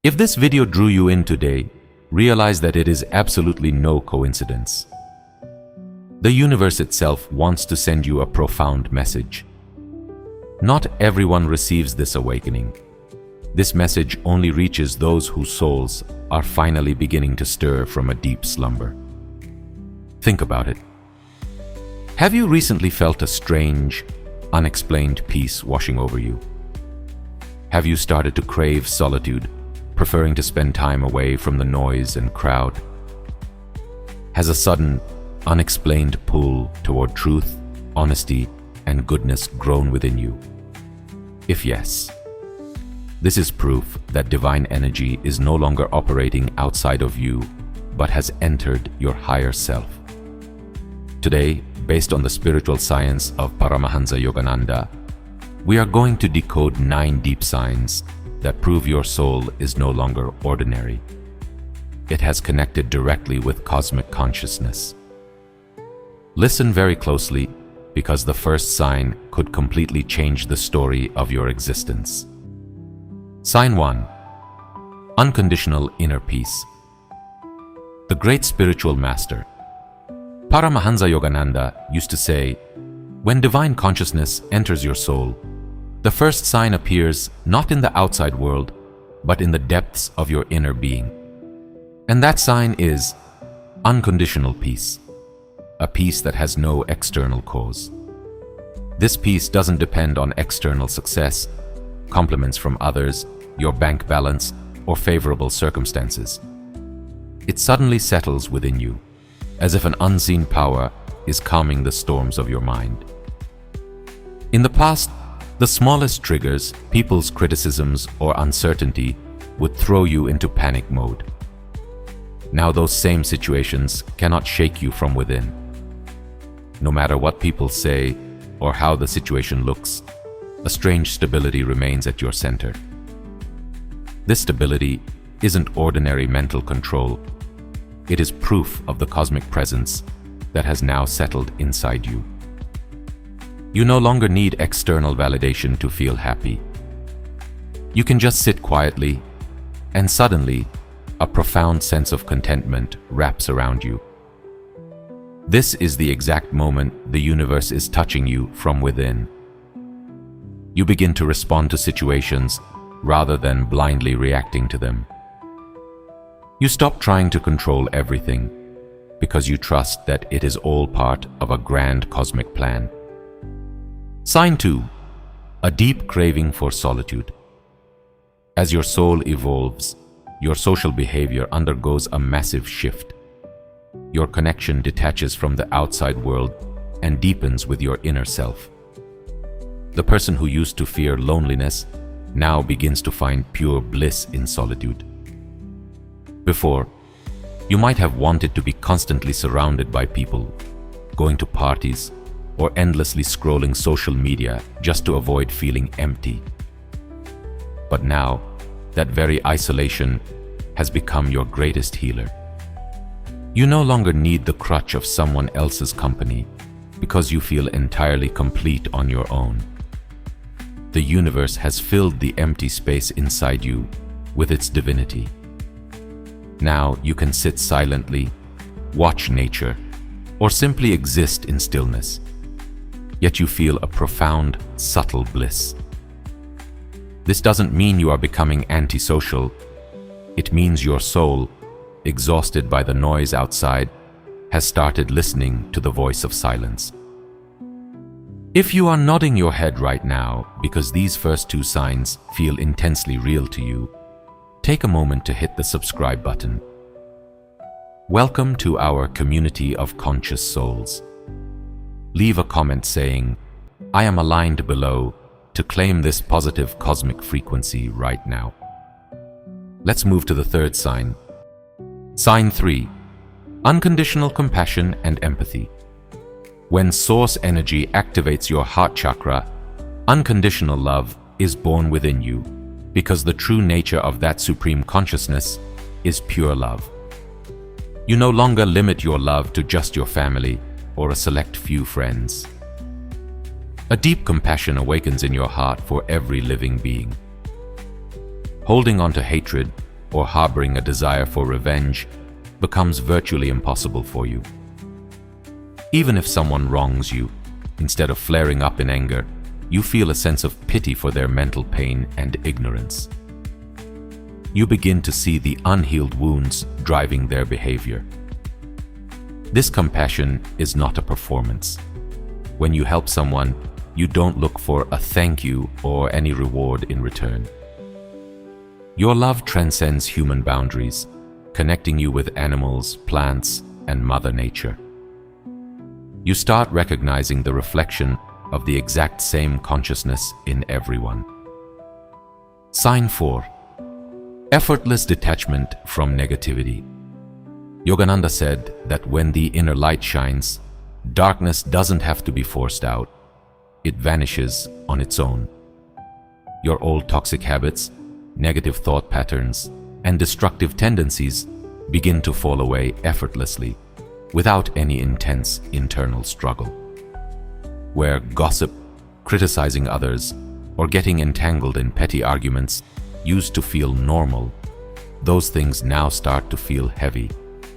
If this video drew you in today, realize that it is absolutely no coincidence. The universe itself wants to send you a profound message. Not everyone receives this awakening. This message only reaches those whose souls are finally beginning to stir from a deep slumber. Think about it. Have you recently felt a strange, unexplained peace washing over you? Have you started to crave solitude, preferring to spend time away from the noise and crowd? Has a sudden, unexplained pull toward truth, honesty, and goodness grown within you? If yes, this is proof that divine energy is no longer operating outside of you, but has entered your higher self. Today, based on the spiritual science of Paramahansa Yogananda, we are going to decode 9 deep signs that prove your soul is no longer ordinary. It has connected directly with cosmic consciousness. Listen very closely, because the first sign could completely change the story of your existence. Sign 1. Unconditional inner peace. The great spiritual master, Paramahansa Yogananda, used to say, when divine consciousness enters your soul, the first sign appears not in the outside world, but in the depths of your inner being. And that sign is unconditional peace, a peace that has no external cause. This peace doesn't depend on external success, compliments from others, your bank balance, or favorable circumstances. It suddenly settles within you, as if an unseen power is calming the storms of your mind. In the past, the smallest triggers, people's criticisms or uncertainty, would throw you into panic mode. Now those same situations cannot shake you from within. No matter what people say or how the situation looks, a strange stability remains at your center. This stability isn't ordinary mental control. It is proof of the cosmic presence that has now settled inside you. You no longer need external validation to feel happy. You can just sit quietly, and suddenly, a profound sense of contentment wraps around you. This is the exact moment the universe is touching you from within. You begin to respond to situations rather than blindly reacting to them. You stop trying to control everything because you trust that it is all part of a grand cosmic plan. Sign 2. A deep craving for solitude. As your soul evolves, your social behavior undergoes a massive shift. Your connection detaches from the outside world and deepens with your inner self. The person who used to fear loneliness now begins to find pure bliss in solitude. Before, you might have wanted to be constantly surrounded by people, going to parties, or endlessly scrolling social media just to avoid feeling empty. But now, that very isolation has become your greatest healer. You no longer need the crutch of someone else's company because you feel entirely complete on your own. The universe has filled the empty space inside you with its divinity. Now you can sit silently, watch nature, or simply exist in stillness. Yet you feel a profound, subtle bliss. This doesn't mean you are becoming antisocial. It means your soul, exhausted by the noise outside, has started listening to the voice of silence. If you are nodding your head right now because these first 2 signs feel intensely real to you, take a moment to hit the subscribe button. Welcome to our community of conscious souls. Leave a comment saying, "I am aligned below," to claim this positive cosmic frequency right now. Let's move to the 3rd sign. Sign 3. Unconditional compassion and empathy. When source energy activates your heart chakra, unconditional love is born within you, because the true nature of that supreme consciousness is pure love. You no longer limit your love to just your family or a select few friends. A deep compassion awakens in your heart for every living being. Holding on to hatred, or harboring a desire for revenge becomes virtually impossible for you. Even if someone wrongs you, instead of flaring up in anger, you feel a sense of pity for their mental pain and ignorance. You begin to see the unhealed wounds driving their behavior. This compassion is not a performance. When you help someone, you don't look for a thank you or any reward in return. Your love transcends human boundaries, connecting you with animals, plants, and Mother Nature. You start recognizing the reflection of the exact same consciousness in everyone. Sign 4. Effortless detachment from negativity. Yogananda said that when the inner light shines, darkness doesn't have to be forced out. It vanishes on its own. Your old toxic habits, negative thought patterns, and destructive tendencies begin to fall away effortlessly, without any intense internal struggle. Where gossip, criticizing others, or getting entangled in petty arguments used to feel normal, those things now start to feel heavy,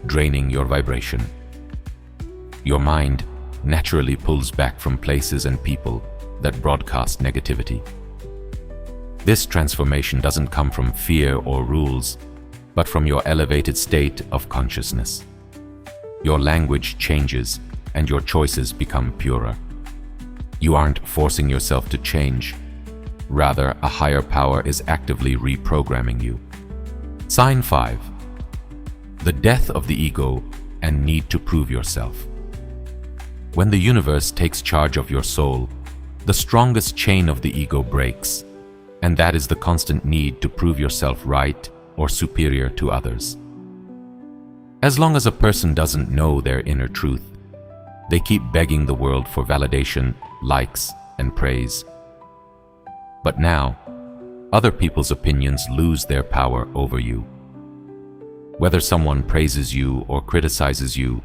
draining your vibration. Your mind naturally pulls back from places and people that broadcast negativity. This transformation doesn't come from fear or rules, but from your elevated state of consciousness. Your language changes and your choices become purer. You aren't forcing yourself to change. Rather, a higher power is actively reprogramming you. Sign 5. The death of the ego and need to prove yourself. When the universe takes charge of your soul, the strongest chain of the ego breaks, and that is the constant need to prove yourself right or superior to others. As long as a person doesn't know their inner truth, they keep begging the world for validation, likes, and praise. But now, other people's opinions lose their power over you. Whether someone praises you or criticizes you,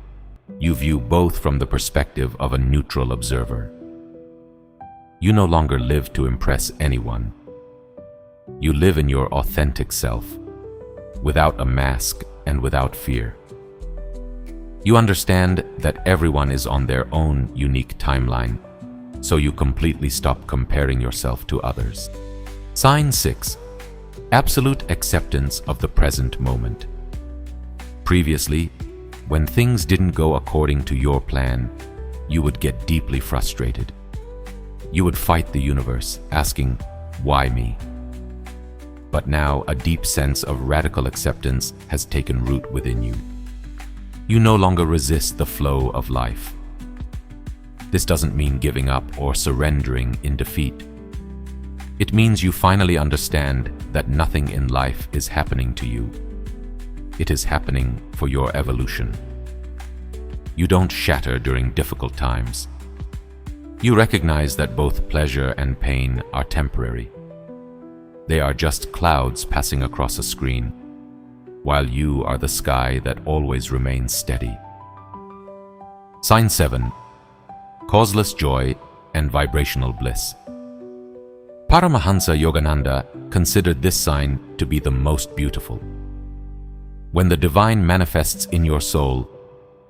you view both from the perspective of a neutral observer. You no longer live to impress anyone. You live in your authentic self, without a mask and without fear. You understand that everyone is on their own unique timeline, so you completely stop comparing yourself to others. Sign 6. Absolute acceptance of the present moment. Previously, when things didn't go according to your plan, you would get deeply frustrated. You would fight the universe, asking, "Why me?" But now a deep sense of radical acceptance has taken root within you. You no longer resist the flow of life. This doesn't mean giving up or surrendering in defeat. It means you finally understand that nothing in life is happening to you. It is happening for your evolution. You don't shatter during difficult times. You recognize that both pleasure and pain are temporary. They are just clouds passing across a screen, while you are the sky that always remains steady. Sign 7. Causeless joy and vibrational bliss. Paramahansa Yogananda considered this sign to be the most beautiful. When the divine manifests in your soul,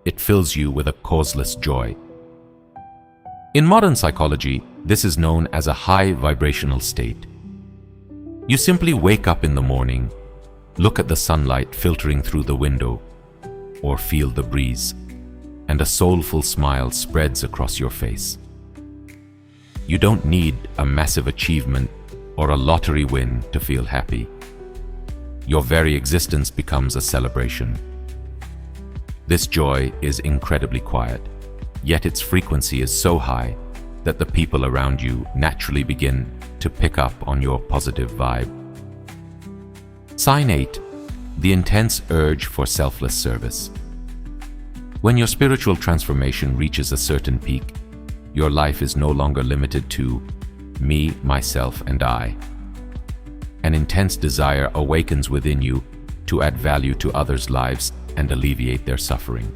it fills you with a causeless joy. In modern psychology, this is known as a high vibrational state. You simply wake up in the morning, look at the sunlight filtering through the window, or feel the breeze, and a soulful smile spreads across your face. You don't need a massive achievement or a lottery win to feel happy. Your very existence becomes a celebration. This joy is incredibly quiet, yet its frequency is so high that the people around you naturally begin to pick up on your positive vibe. Sign 8. The intense urge for selfless service. When your spiritual transformation reaches a certain peak, your life is no longer limited to me, myself, and I. An intense desire awakens within you to add value to others' lives and alleviate their suffering.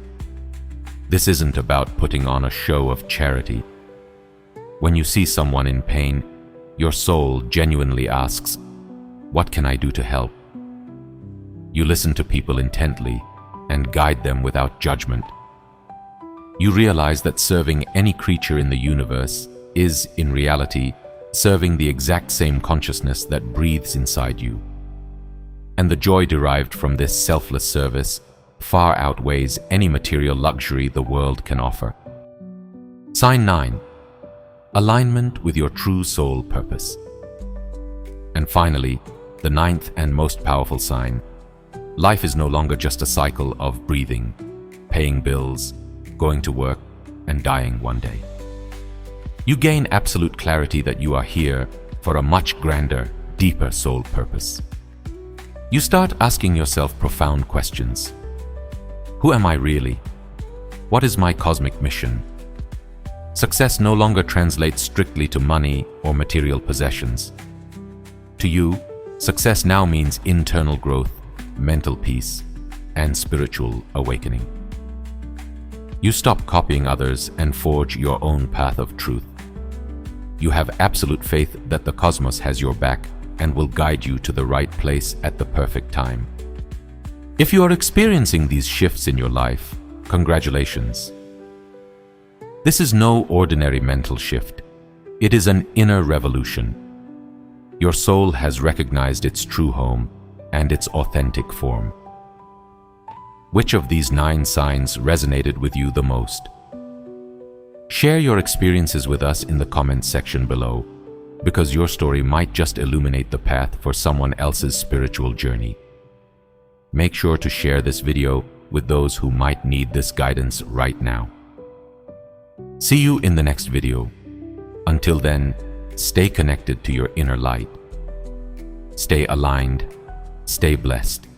This isn't about putting on a show of charity. When you see someone in pain, your soul genuinely asks, "What can I do to help?" You listen to people intently and guide them without judgment. You realize that serving any creature in the universe is, in reality, serving the exact same consciousness that breathes inside you. And the joy derived from this selfless service far outweighs any material luxury the world can offer. Sign 9. Alignment with your true soul purpose. And finally, the 9th and most powerful sign. Life is no longer just a cycle of breathing, paying bills, going to work, and dying one day. You gain absolute clarity that you are here for a much grander, deeper soul purpose. You start asking yourself profound questions. Who am I really? What is my cosmic mission? Success no longer translates strictly to money or material possessions. To you, success now means internal growth, mental peace, and spiritual awakening. You stop copying others and forge your own path of truth. You have absolute faith that the cosmos has your back and will guide you to the right place at the perfect time. If you are experiencing these shifts in your life, congratulations. This is no ordinary mental shift. It is an inner revolution. Your soul has recognized its true home and its authentic form. Which of these 9 signs resonated with you the most? Share your experiences with us in the comments section below, because your story might just illuminate the path for someone else's spiritual journey. Make sure to share this video with those who might need this guidance right now. See you in the next video. Until then, stay connected to your inner light. Stay aligned, stay blessed.